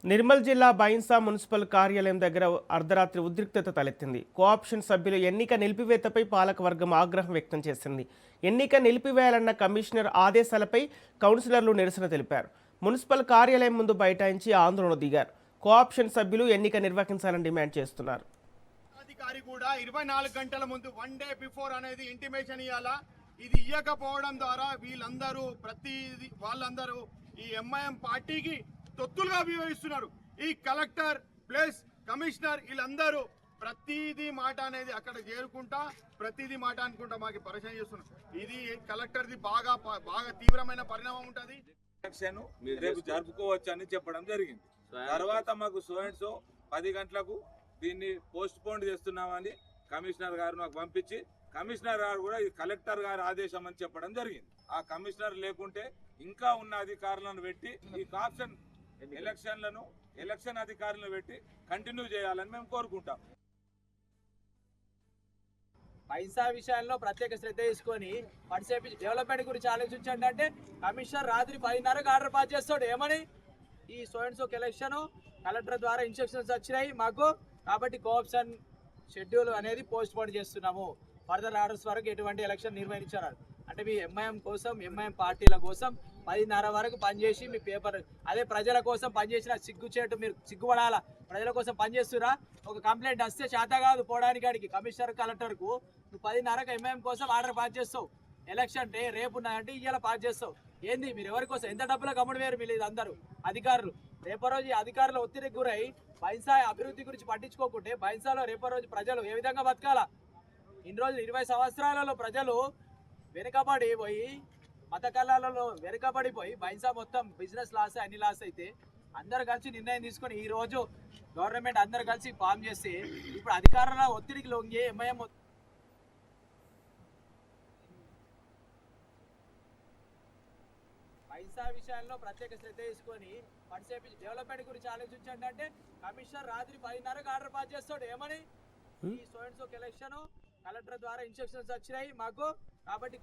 నిర్మల్ జిల్లా బైన్సా మున్సిపల్ కార్యాలయం దగ్గర అర్ధరాత్రి ఉద్రిక్తత తలెత్తింది. కోఆప్షన్ సభ్యులు ఎన్నిక నిలిపివేతపై పాలకవర్గం ఆగ్రహం వ్యక్తం చేసింది. ఎన్నిక నిలిపివేయాలన్న కమిషనర్ ఆదేశాలపై కౌన్సిలర్లు నిరసన తెలిపారు. మున్సిపల్ కార్యాలయం ముందు బైఠాయించి ఆందోళన దిగారు. కోఆప్షన్ సభ్యులు ఎన్నిక నిర్వహించాలని డిమాండ్ చేస్తున్నారు. అధికారి కూడా 24 గంటల ముందు 1 డే బిఫోర్ అనేది ఇంటిమేషన్ ఇవ్వాలా. ఇది ఇవ్వకపోవడం ద్వారా వాళ్ళందరూ ఈ ఎంఐఎం పార్టీకి తొత్తులుగా వ్యవహరిస్తున్నారు. ఈ కలెక్టర్ ప్లస్ కమిషనర్ వీళ్ళందరూ ప్రతిదీ మాట అనేది అక్కడ చేరుకుంటా ప్రతిదీ మాట అనుకుంటా మాకు పరిచయం చేస్తున్నారు. ఇది కలెక్టర్ది బాగా తీవ్రమైన పరిణామం ఉంటుంది. రేపు జరుపుకోవచ్చు అని చెప్పడం జరిగింది. తర్వాత మాకు సో 10 గంటలకు దీన్ని పోస్ట్ పోన్ చేస్తున్నామని కమిషనర్ గారు నాకు పంపించి, కమిషనర్ గారు కూడా ఇది కలెక్టర్ గారి ఆదేశం అని చెప్పడం జరిగింది. ఆ కమిషనర్ లేకుంటే ఇంకా ఉన్న అధికారులను పెట్టి ఈ కార్పొరేషన్ ఎలక్షన్ అధికారులను పెట్టి కంటిన్యూ చేయాలని మేము కోరుకుంటాం. పైసా విషయాల్లో ప్రత్యేక శ్రద్ధ తీసుకొని పనిసేపి డెవలప్మెంట్ గురించి ఆలోచించండి అంటే కమిషనర్ రాత్రి 10:30కి ఆర్డర్ పాస్ చేస్తాడు. ఏమని ఈ సోక్ ఎలక్షన్ కలెక్టర్ ద్వారా ఇన్స్ట్రక్షన్స్ వచ్చినాయి మాకు, కాబట్టి కోఆప్షన్ షెడ్యూల్ అనేది పోస్ట్ పోన్ చేస్తున్నాము. ఫర్దర్ ఆర్డర్స్ వరకు ఎటువంటి ఎలక్షన్ నిర్వహించారు అంటే మీ ఎంఐఎం పార్టీల కోసం 10:30 వరకు పనిచేసి మీ పేపర్ అదే ప్రజల కోసం పనిచేసిన సిగ్గుచేటు మీరు సిగ్గుపడాలా. ప్రజల కోసం పనిచేస్తురా. ఒక కంప్లైంట్ వస్తే చేత కాదు పోవడానికి అడిగి కమిషనర్ కలెక్టర్కు నువ్వు 10:30కి ఎంఐఎం కోసం ఆర్డర్ పాస్ చేస్తావు. ఎలక్షన్ డే రేపు ఉన్నదంటే ఇవాళ పాస్ చేస్తావు. ఏంది మీరు ఎవరి కోసం ఎంత డబ్బులు గమ్ముడు వేరు మీరు అందరూ అధికారులు. రేపో రోజు అధికారుల ఒత్తిడికి గురై బైన్సా అభివృద్ధి గురించి పట్టించుకోకుంటే బైన్సాలో రేపో రోజు ప్రజలు ఏ విధంగా బతకాలా? ఇన్ని రోజులు 20 సంవత్సరాలలో ప్రజలు వెనుకబడి పోయి మత కళలలో వెనుకబడిపోయి బైన్సా మొత్తం బిజినెస్ లాస్ అన్ని లాస్ అయితే అందరు కలిసి నిర్ణయం తీసుకొని ఈ రోజు గవర్నమెంట్ అందరు కలిసి ఫామ్ చేసి ఇప్పుడు అధికారుల ఒత్తిడికి లొంగి ఎంఐఎం పైసా విషయాల్లో ప్రత్యేక శ్రద్ధ తీసుకొని పనిసేపి డెవలప్మెంట్ గురించి ఆలోచించండి అంటే కమిషనర్ రాత్రి 10:30కి ఆర్డర్ పాస్ చేస్తాడు. ఏమని ఈ సోక్ ఎలక్షన్ కలెక్టర్ ద్వారా ఇన్స్ట్రక్షన్స్ వచ్చినాయి మాకు, కాబట్టి